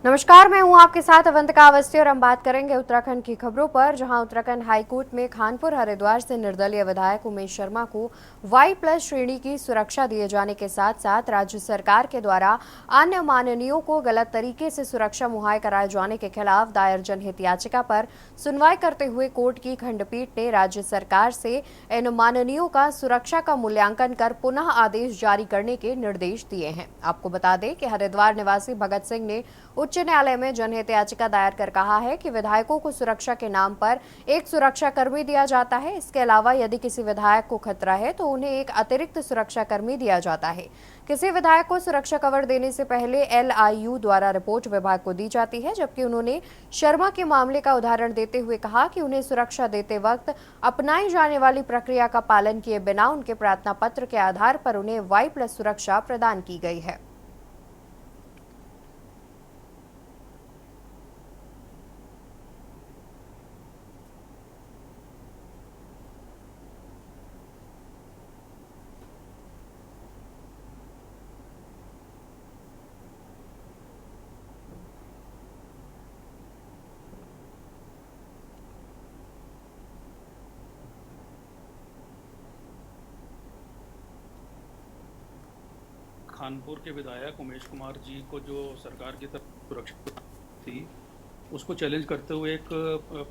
नमस्कार, मैं हूं आपके साथ अवंतिका अवस्थी और हम बात करेंगे उत्तराखंड की खबरों पर, जहां उत्तराखंड हाईकोर्ट में खानपुर हरिद्वार से निर्दलीय विधायक उमेश शर्मा को वाई+ श्रेणी की सुरक्षा दिए जाने के साथ साथ राज्य सरकार के द्वारा अन्य माननीयों को गलत तरीके से सुरक्षा मुहैया कराए जाने के खिलाफ दायर जनहित याचिका पर सुनवाई करते हुए कोर्ट की खंडपीठ ने राज्य सरकार से इन माननीयों का सुरक्षा का मूल्यांकन कर पुनः आदेश जारी करने के निर्देश दिए हैं। आपको बता दें कि हरिद्वार निवासी भगत सिंह ने उच्च न्यायालय में जनहित याचिका दायर कर कहा है कि विधायकों को सुरक्षा के नाम पर एक सुरक्षा कर्मी दिया जाता है। इसके अलावा यदि किसी विधायक को खतरा है तो उन्हें एक अतिरिक्त सुरक्षा कर्मी दिया जाता है। किसी विधायक को सुरक्षा कवर देने से पहले LIU द्वारा रिपोर्ट विभाग को दी जाती है, जबकि उन्होंने शर्मा के मामले का उदाहरण देते हुए कहा कि उन्हें सुरक्षा देते वक्त अपनाई जाने वाली प्रक्रिया का पालन किए बिना उनके प्रार्थना पत्र के आधार पर उन्हें वाई+ सुरक्षा प्रदान की गई है। खानपुर के विधायक उमेश कुमार जी को जो सरकार की तरफ सुरक्षा थी, उसको चैलेंज करते हुए एक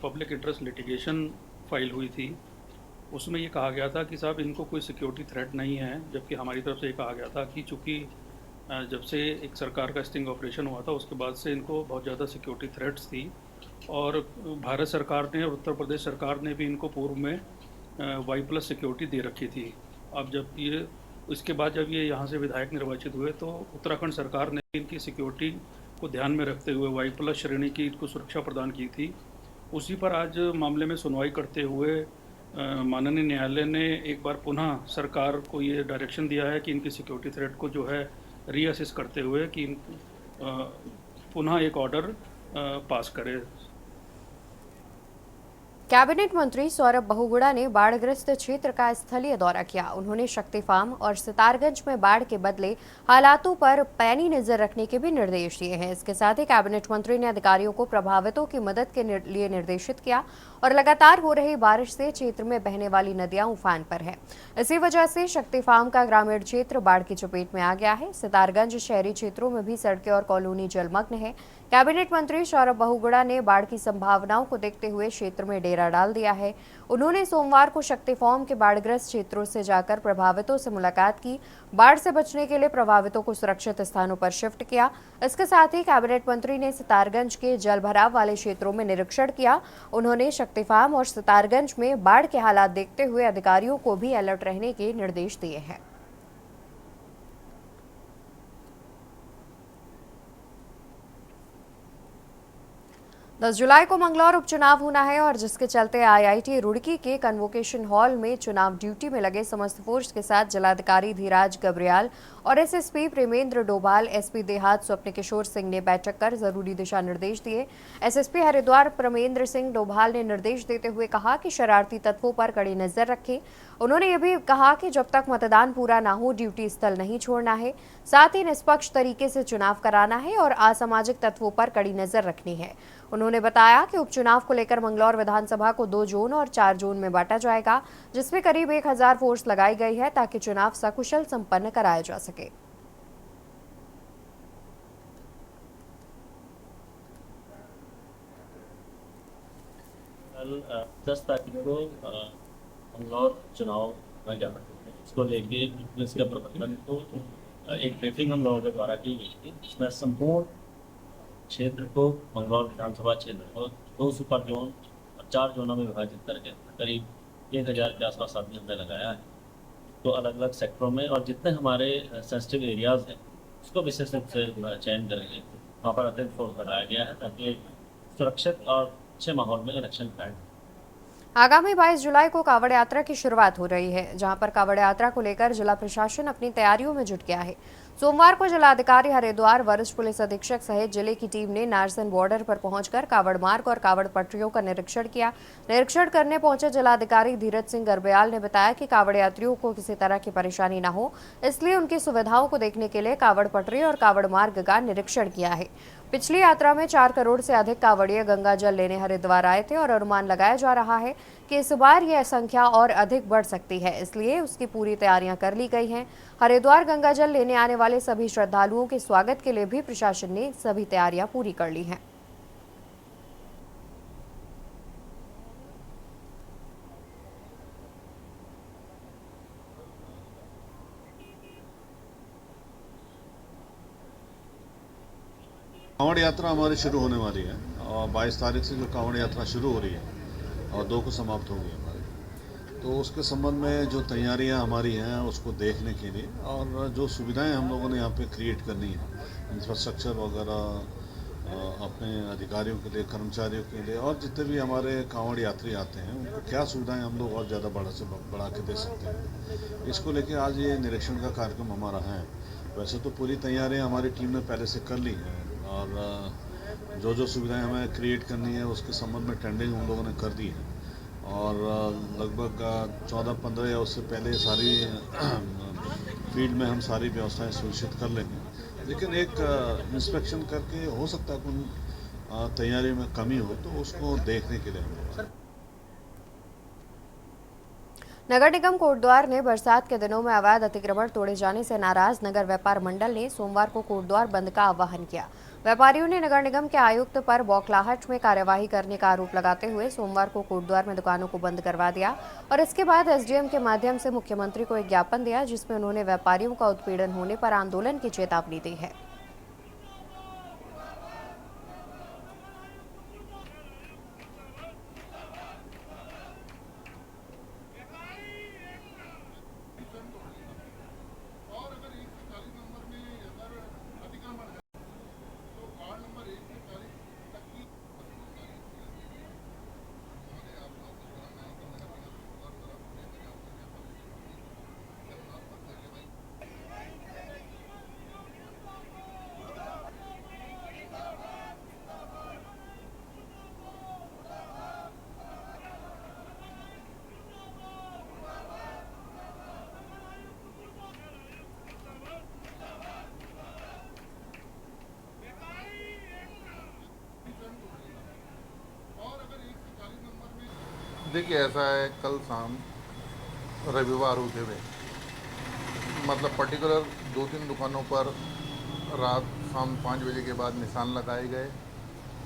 पब्लिक इंटरेस्ट लिटिगेशन फाइल हुई थी। उसमें ये कहा गया था कि साहब इनको कोई सिक्योरिटी थ्रेट नहीं है, जबकि हमारी तरफ से ये कहा गया था कि चूँकि जब से एक सरकार का स्टिंग ऑपरेशन हुआ था उसके बाद से इनको बहुत ज़्यादा सिक्योरिटी थ्रेट्स थी और भारत सरकार ने और उत्तर प्रदेश सरकार ने भी इनको पूर्व में वाई+ सिक्योरिटी दे रखी थी। अब जब ये इसके बाद जब ये यहाँ से विधायक निर्वाचित हुए तो उत्तराखंड सरकार ने इनकी सिक्योरिटी को ध्यान में रखते हुए वाई+ श्रेणी की इनको सुरक्षा प्रदान की थी। उसी पर आज मामले में सुनवाई करते हुए माननीय न्यायालय ने एक बार पुनः सरकार को ये डायरेक्शन दिया है कि इनकी सिक्योरिटी थ्रेट को जो है रीअसेस करते हुए कि पुनः एक ऑर्डर पास करे। कैबिनेट मंत्री सौरभ बहुगुणा ने बाढ़ग्रस्त क्षेत्र का स्थलीय दौरा किया। उन्होंने शक्ति फार्म और सितारगंज में बाढ़ के बदले हालातों पर पैनी नजर रखने के भी निर्देश दिए हैं। इसके साथ ही कैबिनेट मंत्री ने अधिकारियों को प्रभावितों की मदद के लिए निर्देशित किया और लगातार हो रही बारिश से क्षेत्र में बहने वाली नदियां उफान पर है। इसी वजह से शक्ति फार्म का ग्रामीण क्षेत्र बाढ़ की चपेट में आ गया है। सितारगंज शहरी क्षेत्रों में भी सड़कें और कॉलोनी जलमग्न है। कैबिनेट मंत्री सौरभ बहुगुणा ने बाढ़ की संभावनाओं को देखते हुए क्षेत्र में डेरा डाल दिया है। उन्होंने सोमवार को शक्ति फार्म के बाढ़ग्रस्त क्षेत्रों से जाकर प्रभावितों से मुलाकात की। बाढ़ से बचने के लिए प्रभावितों को सुरक्षित स्थानों पर शिफ्ट किया। इसके साथ ही कैबिनेट मंत्री ने सितारगंज के जलभराव वाले क्षेत्रों में निरीक्षण किया। उन्होंने शक्ति फार्म और सितारगंज में बाढ़ के हालात देखते हुए अधिकारियों को भी अलर्ट रहने के निर्देश दिए हैं। 10 जुलाई को मंगलौर उपचुनाव होना है और जिसके चलते IIT रुड़की के कन्वोकेशन हॉल में चुनाव ड्यूटी में लगे समस्त फोर्स के साथ जिलाधिकारी धीराज गब्रियाल और SSP प्रेमेंद्र डोभाल, SP देहात स्वप्न किशोर सिंह ने बैठक कर जरूरी दिशा निर्देश दिए। SSP हरिद्वार प्रेमेंद्र सिंह डोभाल ने निर्देश देते हुए कहा कि शरारती तत्वों पर कड़ी नजर रखें। उन्होंने ये भी कहा कि जब तक मतदान पूरा न हो ड्यूटी स्थल नहीं छोड़ना है, साथ ही निष्पक्ष तरीके से चुनाव कराना है और असामाजिक तत्वों पर कड़ी नजर रखनी है। उन्होंने बताया कि उपचुनाव को लेकर मंगलौर विधानसभा को 2 जोन और 4 जोन में बांटा जाएगा, जिसमें करीब 1000 फोर्स लगाई गई है ताकि चुनाव सकुशल संपन्न कराया जा सके। कल 10 तारीख को मंगलौर चुनाव में जाना है, इसको लेके पुलिस के प्रबंधन को एक ब्रीफिंग हम लोगों के द्वारा की गई थी। इसमें संपूर्ण क्षेत्र को, मंगलौर विधानसभा क्षेत्र को 2 सुपर जोन और 4 जोनों में विभाजित करके करीब 1000 के आसपास आदमी हमने लगाया है। तो अलग अलग सेक्टरों में और जितने हमारे सेंसिटिव एरियाज हैं उसको विशेष रूप से चयन करके वहाँ पर अतिरिक्त फोर्स लगाया गया है ताकि सुरक्षित और अच्छे माहौल में इलेक्शन कराएं। आगामी 22 जुलाई को कावड़ यात्रा की शुरुआत हो रही है, जहां पर कावड़ यात्रा को लेकर जिला प्रशासन अपनी तैयारियों में जुट गया है। सोमवार को जिलाधिकारी हरिद्वार, वरिष्ठ पुलिस अधीक्षक सहित जिले की टीम ने नारसन बॉर्डर पर पहुंचकर कावड़ मार्ग और कावड़ पटरियों का निरीक्षण किया। निरीक्षण करने पहुंचे जिलाधिकारी धीरज सिंह गर्ब्याल ने बताया कि कावड़ यात्रियों को किसी तरह की परेशानी न हो, इसलिए उनकी सुविधाओं को देखने के लिए कावड़ पटरी और कावड़ मार्ग का निरीक्षण किया है। पिछली यात्रा में 4 करोड़ से अधिक कांवड़िये गंगा जल लेने हरिद्वार आए थे और अनुमान लगाया जा रहा है कि इस बार यह संख्या और अधिक बढ़ सकती है, इसलिए उसकी पूरी तैयारियां कर ली गई हैं। हरिद्वार गंगा जल लेने आने वाले सभी श्रद्धालुओं के स्वागत के लिए भी प्रशासन ने सभी तैयारियां पूरी कर ली हैं। कांवड़ यात्रा हमारी शुरू होने वाली है और 22 तारीख से जो कांवड़ यात्रा शुरू हो रही है और 2 को समाप्त होगी हमारी, तो उसके संबंध में जो तैयारियां हमारी हैं उसको देखने के लिए और जो सुविधाएं हम लोगों ने यहाँ पे क्रिएट करनी है, इंफ्रास्ट्रक्चर वगैरह अपने अधिकारियों के लिए, कर्मचारियों के लिए और जितने भी हमारे कांवड़ यात्री आते हैं उनको क्या सुविधाएं हम लोग और ज़्यादा बढ़ा के दे सकते हैं, इसको लेके आज ये निरीक्षण का कार्यक्रम हमारा है। वैसे तो पूरी तैयारियां हमारी टीम ने पहले से कर ली हैं और जो जो सुविधाएं हमें क्रिएट करनी है उसके संबंध में टेंडरिंग हम लोगों ने कर दी है और लगभग 14-15 या उससे पहले सारी फील्ड में हम सारी व्यवस्थाएं सुनिश्चित कर लेंगे, लेकिन एक इंस्पेक्शन करके हो सकता है कोई तैयारी में कमी हो तो उसको देखने के लिए हम लोग। नगर निगम कोटद्वार ने बरसात के दिनों में अवैध अतिक्रमण तोड़े जाने से नाराज नगर व्यापार मंडल ने सोमवार को कोटद्वार बंद का आह्वान किया। व्यापारियों ने नगर निगम के आयुक्त पर बौखलाहट में कार्यवाही करने का आरोप लगाते हुए सोमवार को कोटद्वार में दुकानों को बंद करवा दिया और इसके बाद एसडीएम के माध्यम से मुख्यमंत्री को एक ज्ञापन दिया, जिसमें उन्होंने व्यापारियों का उत्पीड़न होने पर आंदोलन की चेतावनी दी है। देखिए ऐसा है, कल शाम रविवार होते हुए मतलब पर्टिकुलर 2-3 दुकानों पर रात शाम 5 बजे के बाद निशान लगाए गए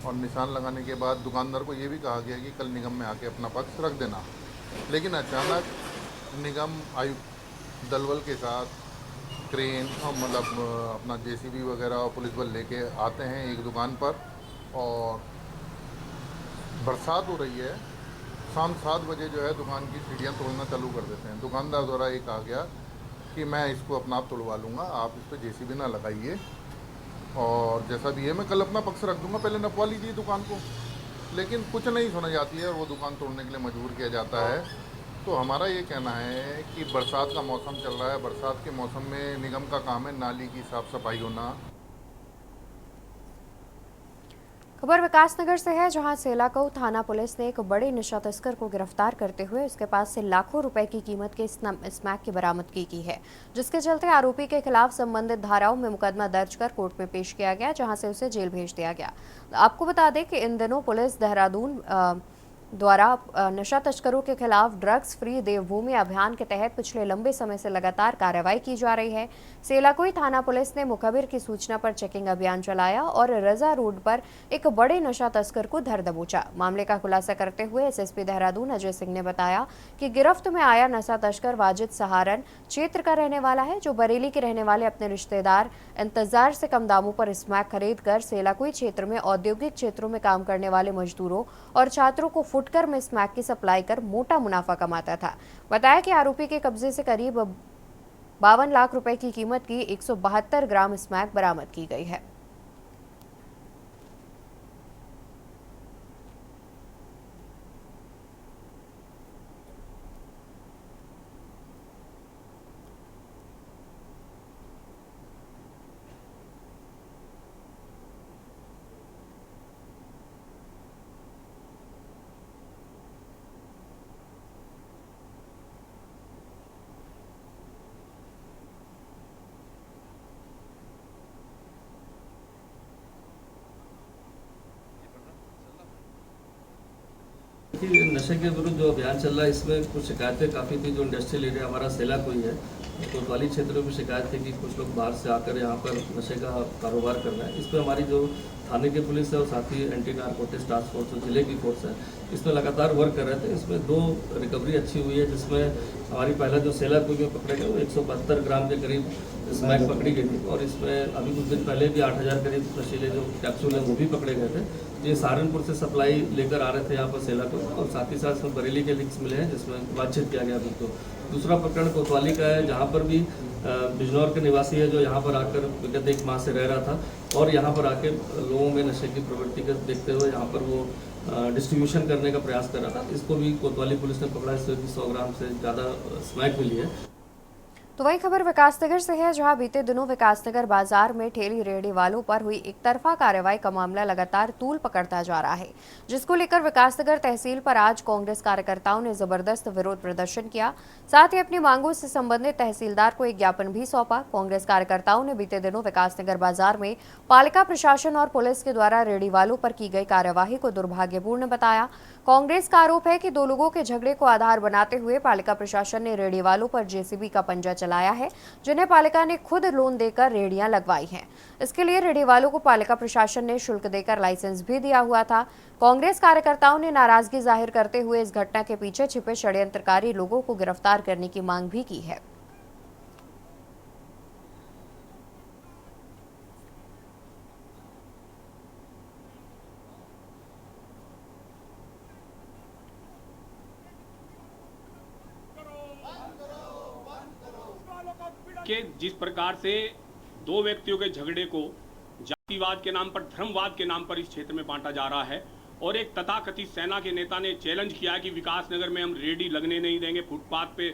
और निशान लगाने के बाद दुकानदार को ये भी कहा गया कि कल निगम में आके अपना पक्ष रख देना, लेकिन अचानक निगम आयुक्त दलबल के साथ क्रेन और मतलब अपना जेसीबी वगैरह और पुलिस बल लेके आते हैं एक दुकान पर और बरसात हो रही है, शाम 7 बजे जो है दुकान की सीढ़ियाँ तोड़ना चालू कर देते हैं। दुकानदार द्वारा ये कहा गया कि मैं इसको अपना आप तोड़वा लूँगा, आप इस पर जेसीबी ना लगाइए और जैसा भी है मैं कल अपना पक्ष रख दूँगा, पहले नपवा लीजिए दुकान को। लेकिन कुछ नहीं सुना जाती है और वो दुकान तोड़ने के लिए मजबूर किया जाता है। तो हमारा ये कहना है कि बरसात का मौसम चल रहा है, बरसात के मौसम में निगम का काम है नाली की साफ़ सफाई होना। खबर विकासनगर से है, जहां सेलाकऊ थाना पुलिस ने एक बड़े नशा तस्कर को गिरफ्तार करते हुए उसके पास से लाखों रुपए की कीमत के स्मैक की बरामदगी की है, जिसके चलते आरोपी के खिलाफ संबंधित धाराओं में मुकदमा दर्ज कर कोर्ट में पेश किया गया, जहां से उसे जेल भेज दिया गया। आपको बता दें कि इन दिनों पुलिस देहरादून द्वारा नशा तस्करों के खिलाफ ड्रग्स फ्री देवभूमि अभियान के तहत पिछले लंबे समय से लगातार कार्रवाई की जा रही है। सेलाकोई थाना पुलिस ने मुखबिर की सूचना पर चेकिंग अभियान चलाया और रजा रोड पर एक बड़े नशा तस्कर को धर दबोचा। मामले का खुलासा करते हुए एसएसपी देहरादून अजय सिंह ने बताया कि गिरफ्त में आया नशा तस्कर वाजिद सहारन क्षेत्र का रहने वाला है, जो बरेली के रहने वाले अपने रिश्तेदार इंतजार से कम दामों पर स्मैक खरीद कर सेलाकोई क्षेत्र में औद्योगिक क्षेत्रों में काम करने वाले मजदूरों और छात्रों को फुटकर में स्मैक की सप्लाई कर मोटा मुनाफा कमाता था। बताया कि आरोपी के कब्जे से करीब 52 लाख रुपए की कीमत की 172 ग्राम स्मैक बरामद की गई है। कि नशे के विरुद्ध जो अभियान चल रहा है इसमें कुछ शिकायतें काफ़ी थी। जो इंडस्ट्रियल एरिया हमारा सेला कोई है, कोतवाली क्षेत्र में शिकायत थी कि कुछ लोग बाहर से आकर यहाँ पर नशे का कारोबार कर रहे हैं। इस पर हमारी जो थाने की पुलिस है और साथ ही एंटी नारकोटिक्स टास्क फोर्स जो जिले की फोर्स है, इसमें लगातार वर्क कर रहे थे। इसमें 2 रिकवरी अच्छी हुई है, जिसमें हमारी पहला जो सेला कोई में पकड़े गए वो 172 ग्राम के करीब स्मैक पकड़ी गई थी, और इसमें अभी कुछ दिन पहले भी 8000 करीब नशीले जो कैप्सूल हैं वो भी पकड़े गए थे। ये सहारनपुर से सप्लाई लेकर आ रहे थे यहाँ पर सेला को, और साथ ही साथ इसमें बरेली के लिंक्स मिले हैं जिसमें बातचीत किया गया। तो दूसरा प्रकरण कोतवाली का है, जहाँ पर भी बिजनौर के निवासी है जो यहाँ पर आकर विगत 1 माह से रह रहा था और यहाँ पर आके लोगों में नशे की प्रवृत्ति को देखते हुए यहाँ पर वो डिस्ट्रीब्यूशन करने का प्रयास कर रहा था। इसको भी कोतवाली पुलिस ने पकड़ा, इससे भी 100 ग्राम से ज़्यादा स्मैक मिली है। तो वही खबर विकासनगर से है, जहां बीते दिनों विकासनगर बाजार में ठेली रेहड़ी वालों पर हुई एक तरफा कार्रवाई का मामला लगातार तूल पकड़ता जा रहा है, जिसको लेकर विकासनगर तहसील पर आज कांग्रेस कार्यकर्ताओं ने जबरदस्त विरोध प्रदर्शन किया। साथ ही अपनी मांगों से संबंधित तहसीलदार को एक ज्ञापन भी सौंपा। कांग्रेस कार्यकर्ताओं ने बीते दिनों विकासनगर बाजार में पालिका प्रशासन और पुलिस के द्वारा रेहड़ी वालों पर की गई कार्यवाही को दुर्भाग्यपूर्ण बताया। कांग्रेस का आरोप है कि 2 लोगों के झगड़े को आधार बनाते हुए पालिका प्रशासन ने रेहड़ी वालों पर जेसीबी का पंजा चलाया है, जिन्हें पालिका ने खुद लोन देकर रेहड़ियां लगवाई हैं। इसके लिए रेहड़ी वालों को पालिका प्रशासन ने शुल्क देकर लाइसेंस भी दिया हुआ था। कांग्रेस कार्यकर्ताओं ने नाराजगी जाहिर करते हुए इस घटना के पीछे छिपे षड्यंत्रकारी लोगों को गिरफ्तार करने की मांग भी की है। कि जिस प्रकार से 2 व्यक्तियों के झगड़े को जातिवाद के नाम पर, धर्मवाद के नाम पर इस क्षेत्र में बांटा जा रहा है, और एक तथाकथित सेना के नेता ने चैलेंज किया है कि विकासनगर में हम रेहड़ी लगने नहीं देंगे, फुटपाथ पे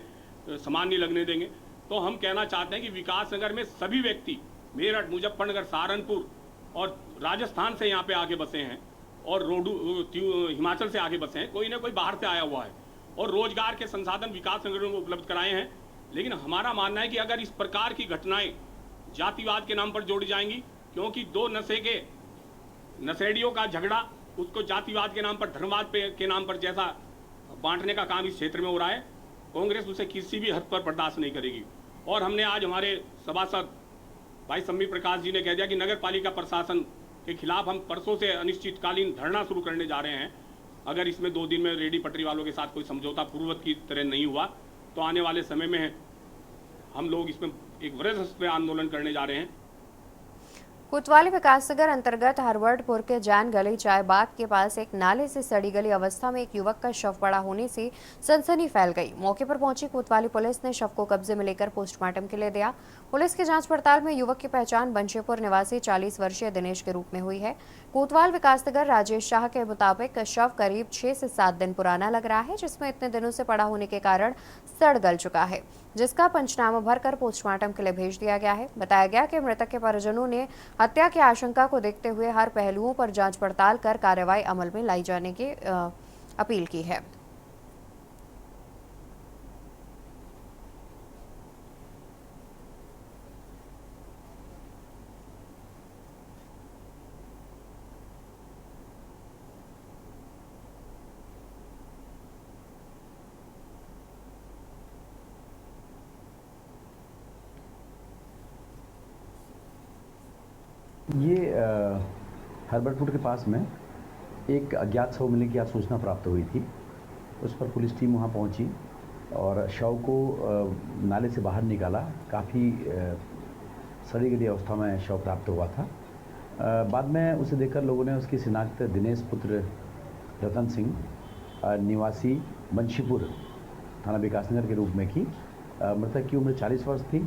सामान नहीं लगने देंगे। तो हम कहना चाहते हैं कि विकासनगर में सभी व्यक्ति मेरठ, मुजफ्फरनगर, सहारनपुर और राजस्थान से यहाँ पे आके बसे हैं और हिमाचल से आगे बसे हैं, कोई ना कोई बाहर से आया हुआ है, और रोजगार के संसाधन विकासनगर में उपलब्ध कराए हैं। लेकिन हमारा मानना है कि अगर इस प्रकार की घटनाएं जातिवाद के नाम पर जोड़ी जाएंगी, क्योंकि 2 नशेड़ियों का झगड़ा, उसको जातिवाद के नाम पर, धर्मवाद के नाम पर जैसा बांटने का काम इस क्षेत्र में हो रहा है, कांग्रेस उसे किसी भी हद पर बर्दाश्त नहीं करेगी। और हमने आज हमारे सभासद भाई सम्मी प्रकाश जी ने कह दिया कि नगर पालिका प्रशासन के खिलाफ हम परसों से अनिश्चितकालीन धरना शुरू करने जा रहे हैं। अगर इसमें 2 दिन में रेहड़ी पटरी वालों के साथ कोई समझौता पूर्ववत की तरह नहीं हुआ तो आने वाले समय में हम लोग इसमें एक वृहद आंदोलन करने जा रहे हैं। कोतवाली विकासनगर अंतर्गत हरवर्डपुर के जैन गली चाय बाग के पास एक नाले से सड़ी गली अवस्था में एक युवक का शव पड़ा होने से सनसनी फैल गई। मौके पर पहुंची कोतवाली पुलिस ने शव को कब्जे में लेकर पोस्टमार्टम के लिए दिया। पुलिस की जांच पड़ताल में युवक की पहचान बंशीपुर निवासी 40 वर्षीय दिनेश के रूप में हुई है। कोतवाल विकासनगर राजेश शाह के मुताबिक शव करीब 6 से 7 दिन पुराना लग रहा है, जिसमें इतने दिनों से पड़ा होने के कारण सड़ गल चुका है, जिसका पंचनामा भरकर पोस्टमार्टम के लिए भेज दिया गया है। बताया गया कि मृतक के परिजनों ने हत्या की आशंका को देखते हुए हर पहलुओं पर जांच पड़ताल कर कार्रवाई अमल में लाई जाने की अपील की है। ये हरबरपुर के पास में एक अज्ञात शव मिलने की आज सूचना प्राप्त हुई थी। उस पर पुलिस टीम वहां पहुंची और शव को नाले से बाहर निकाला। काफ़ी सड़ी गली अवस्था में शव प्राप्त हुआ था। बाद में उसे देखकर लोगों ने उसकी शिनाख्त दिनेश पुत्र रतन सिंह निवासी बंशीपुर थाना विकासनगर के रूप में की। मृतक की उम्र 40 वर्ष थी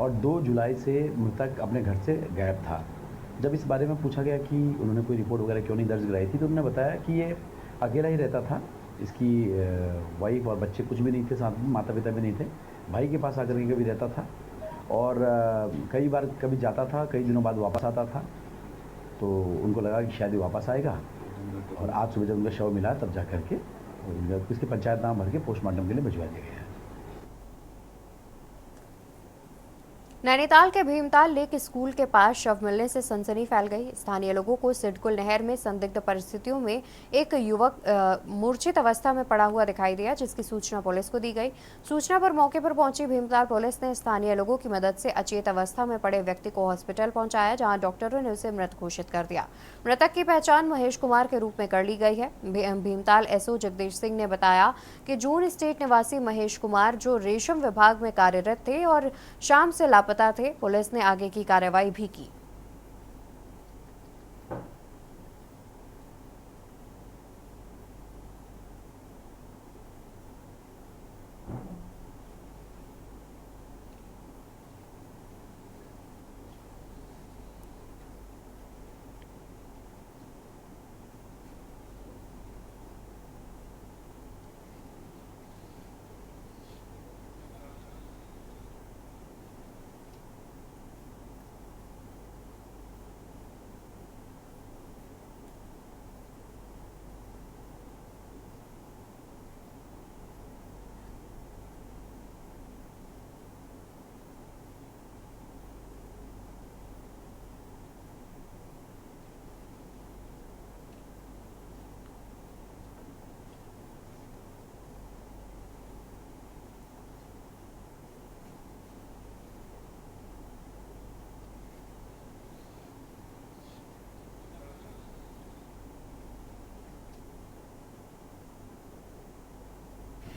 और 2 जुलाई से मृतक अपने घर से गायब था। जब इस बारे में पूछा गया कि उन्होंने कोई रिपोर्ट वगैरह क्यों नहीं दर्ज कराई थी, तो उन्होंने बताया कि ये अकेला ही रहता था। इसकी वाइफ और बच्चे कुछ भी नहीं थे, साथ में माता पिता भी नहीं थे। भाई के पास आकर के कभी रहता था और कई बार कभी जाता था, कई दिनों बाद वापस आता था। तो उनको लगा कि शायद वापस आएगा और आज सुबह जब उनका शव मिला तब जा करके उसके पंचायत नाम भर के पोस्टमार्टम के लिए भिजवा दिया गया। नैनीताल के भीमताल लेक स्कूल के पास शव मिलने से सनसनी फैल गई। स्थानीय लोगों को सिडकुल नहर में संदिग्ध परिस्थितियों में एक युवक मूर्छित अवस्था में पड़ा हुआ दिखाई दिया, जिसकी सूचना पुलिस को दी गई। सूचना पर मौके पर पहुंची भीमताल पुलिस ने स्थानीय लोगों की मदद से अचेत अवस्था में पड़े व्यक्ति को हॉस्पिटल पहुंचाया, जहां डॉक्टरों ने उसे मृत घोषित कर दिया। मृतक की पहचान महेश कुमार के रूप में कर ली गई है। भीमताल एसओ जगदीश सिंह ने बताया कि जून स्टेट निवासी महेश कुमार, जो रेशम विभाग में कार्यरत थे और शाम से लापता थे, पुलिस ने आगे की कार्रवाई भी की।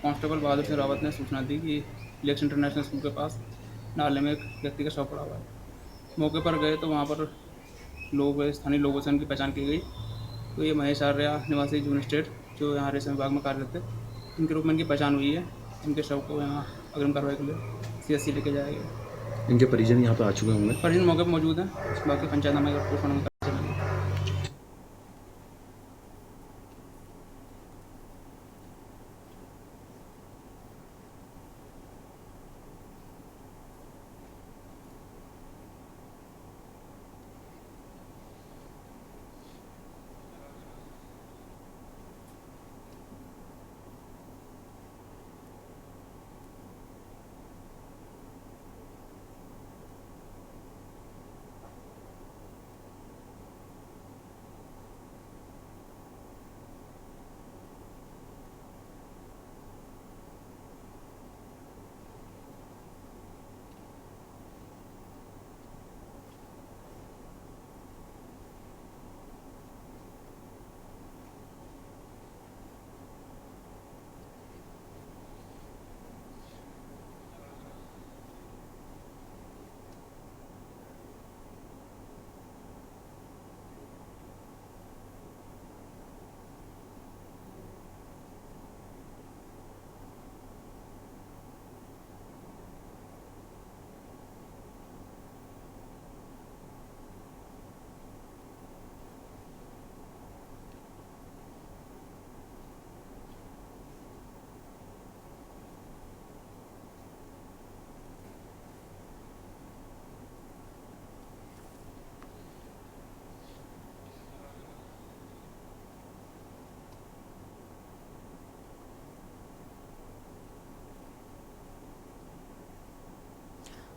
कांस्टेबल बहादुर सिंह रावत ने सूचना दी कि लेक्स इंटरनेशनल स्कूल के पास नाले में एक व्यक्ति का शव पड़ा हुआ है। मौके पर गए तो वहाँ पर स्थानीय लोगों से उनकी पहचान की गई। तो ये महेश आर्या निवासी जून स्टेट, जो यहाँ रेशम विभाग में कार्यरत थे, इनके रूप में इनकी पहचान हुई है। इनके शव को यहाँ अग्रिम कार्रवाई के लिए CSC लेके जाया गया। इनके परिजन यहाँ पर आ चुके होंगे। परिजन मौके पर मौजूद हैं, बाकी पंचायतनामा और पोस्टमार्टम चलेंगे।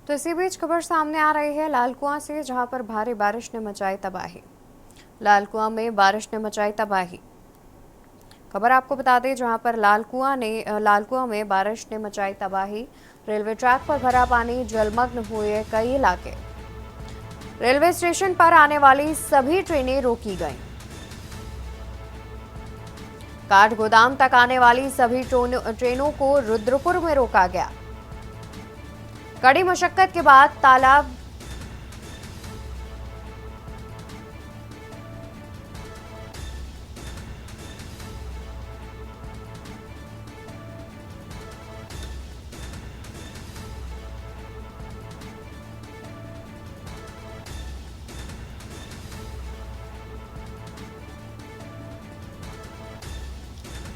तो इसी बीच खबर सामने आ रही है लालकुआं से, जहां पर भारी बारिश ने मचाई तबाही। लालकुआं में बारिश ने मचाई तबाही। खबर आपको बता दें, जहां पर लालकुआं में बारिश ने मचाई तबाही। रेलवे ट्रैक पर भरा पानी, जलमग्न हुए कई इलाके। रेलवे स्टेशन पर आने वाली सभी ट्रेनें रोकी गईं। काठ गोदाम तक आने वाली सभी ट्रेनों को रुद्रपुर में रोका गया। कड़ी मशक्कत के बाद तालाब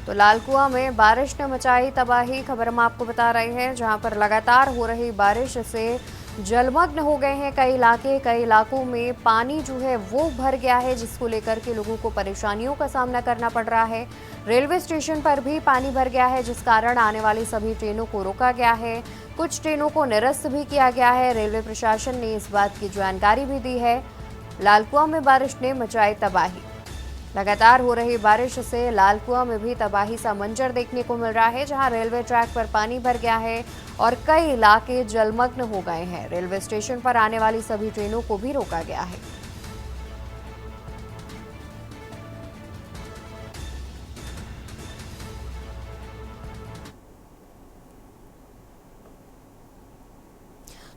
तो लालकुआं में बारिश ने मचाई तबाही। खबर हम आपको बता रहे हैं, जहां पर लगातार हो रही बारिश से जलमग्न हो गए हैं कई इलाकों में पानी जो है वो भर गया है, जिसको लेकर के लोगों को परेशानियों का सामना करना पड़ रहा है। रेलवे स्टेशन पर भी पानी भर गया है, जिस कारण आने वाली सभी ट्रेनों को रोका गया है। कुछ ट्रेनों को निरस्त भी किया गया है। रेलवे प्रशासन ने इस बात की जानकारी भी दी है। लालकुआं में बारिश ने मचाई तबाही। लगातार हो रही बारिश से लालकुआं में भी तबाही सा मंजर देखने को मिल रहा है, जहां रेलवे ट्रैक पर पानी भर गया है और कई इलाके जलमग्न हो गए हैं। रेलवे स्टेशन पर आने वाली सभी ट्रेनों को भी रोका गया है।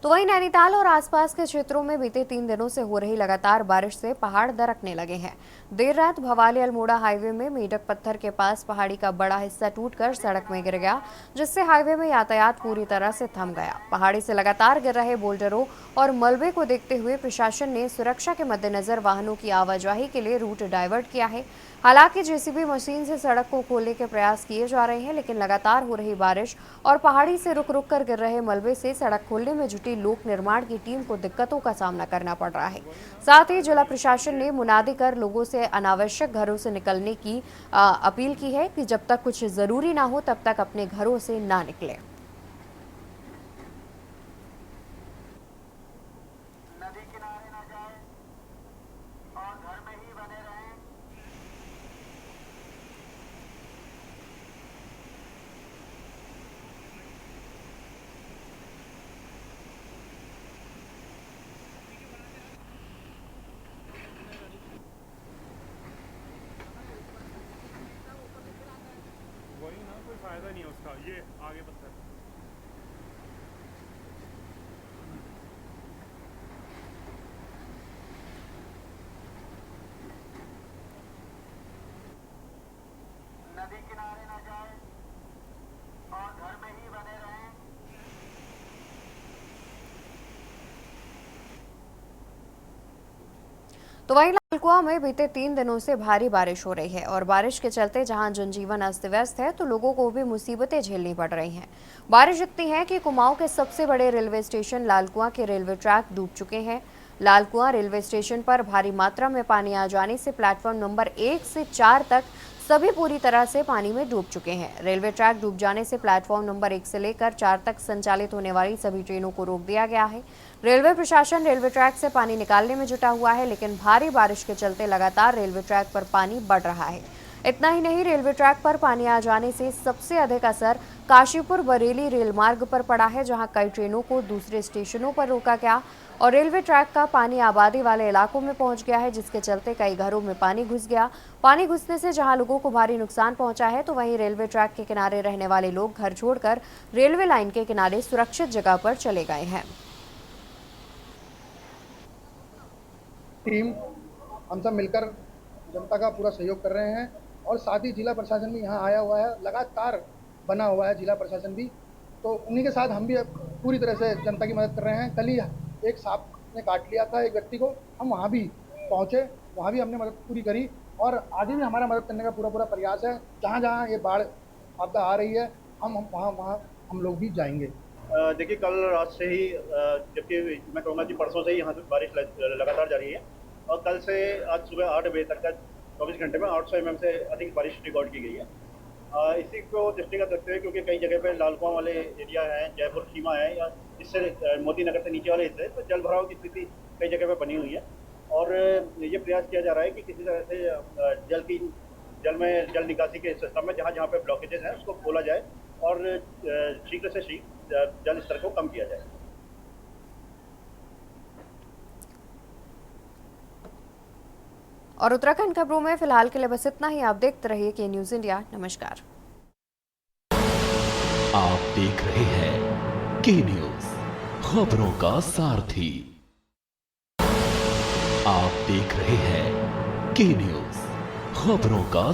तो वहीं नैनीताल और आसपास के क्षेत्रों में बीते 3 दिनों से हो रही लगातार बारिश से पहाड़ दरकने लगे हैं। देर रात भवाली अल्मोड़ा हाईवे में मेढक पत्थर के पास पहाड़ी का बड़ा हिस्सा टूटकर सड़क में गिर गया, जिससे हाईवे में यातायात पूरी तरह से थम गया। पहाड़ी से लगातार गिर रहे बोल्डरों और मलबे को देखते हुए प्रशासन ने सुरक्षा के मद्देनजर वाहनों की आवाजाही के लिए रूट डाइवर्ट किया है। हालांकि जेसीबी मशीन से सड़क को खोलने के प्रयास किए जा रहे हैं, लेकिन लगातार हो रही बारिश और पहाड़ी से रुक रुक कर गिर रहे मलबे से सड़क खोलने में जुटी लोक निर्माण की टीम को दिक्कतों का सामना करना पड़ रहा है। साथ ही जिला प्रशासन ने मुनादी कर लोगों से अनावश्यक घरों से निकलने की अपील की है कि जब तक कुछ जरूरी ना हो तब तक अपने घरों से ना निकले। फायदा नहीं है उसका, ये आगे पत्थर। नदी किनारे ना जाए और घर में ही बने रहें। तो वहीं लालकुआं में बीते 3 दिनों से भारी बारिश हो रही है और बारिश के चलते जहां जनजीवन अस्त व्यस्त है, तो लोगों को भी मुसीबतें झेलनी पड़ रही हैं। बारिश इतनी है कि कुमाऊं के सबसे बड़े रेलवे स्टेशन लालकुआं के रेलवे ट्रैक डूब चुके हैं। लालकुआं रेलवे स्टेशन पर भारी मात्रा में पानी आ जाने से प्लेटफॉर्म नंबर 1 से 4 तक सभी पूरी तरह से पानी में डूब चुके हैं। रेलवे ट्रैक डूब जाने से प्लेटफॉर्म नंबर 1 से लेकर 4 तक संचालित होने वाली सभी ट्रेनों को रोक दिया गया है। रेलवे प्रशासन रेलवे ट्रैक से पानी निकालने में जुटा हुआ है, लेकिन भारी बारिश के चलते लगातार रेलवे ट्रैक पर पानी बढ़ रहा है। इतना ही नहीं, रेलवे ट्रैक पर पानी आ जाने से सबसे अधिक असर काशीपुर बरेली रेल मार्ग पर पड़ा है, जहां कई ट्रेनों को दूसरे स्टेशनों पर रोका गया और रेलवे ट्रैक का पानी आबादी वाले इलाकों में पहुंच गया है, जिसके चलते कई घरों में पानी घुस गया। पानी घुसने से जहां लोगों को भारी नुकसान पहुंचा है, तो वहीं रेलवे ट्रैक के किनारे रहने वाले लोग घर छोड़कर रेलवे लाइन के किनारे सुरक्षित जगह पर चले गए हैं। टीम हम सब मिलकर जनता का पूरा सहयोग कर रहे हैं और साथ ही जिला प्रशासन भी यहाँ आया हुआ है, लगातार बना हुआ है जिला प्रशासन भी, तो उन्हीं के साथ हम भी पूरी तरह से जनता की मदद कर रहे हैं। कल ही एक सांप ने काट लिया था एक व्यक्ति को, हम वहाँ भी पहुँचे, वहाँ भी हमने मदद पूरी करी और आगे भी हमारा मदद करने का पूरा प्रयास है। जहाँ जहाँ ये बाढ़ आपदा आ रही है, हम वहाँ हम लोग भी जाएंगे। देखिए, कल रात से ही, जबकि मैं कहूँगा कि परसों से ही यहाँ से बारिश लगातार जारी है और कल से आज सुबह 8 बजे तक का 24 घंटे में 800 mm से अधिक बारिश रिकॉर्ड की गई है। इसी को दृष्टिगत रखते हुए, क्योंकि कई जगह पे लालकुआं वाले एरिया हैं, जयपुर सीमा है या इससे मोदी नगर से नीचे वाले हिस्से, तो जल भराव की स्थिति कई जगह पे बनी हुई है और ये प्रयास किया जा रहा है कि किसी तरह से जल निकासी के सिस्टम में जहाँ पे ब्लॉकेजेस हैं उसको खोला जाए और शीघ्र से शीघ्र जल स्तर को कम किया जाए। और उत्तराखंड खबरों में फिलहाल के लिए बस इतना ही। आप देखते रहिए के न्यूज़ इंडिया। नमस्कार। आप देख रहे हैं के न्यूज़, खबरों का सारथी। आप देख रहे हैं के न्यूज़, खबरों का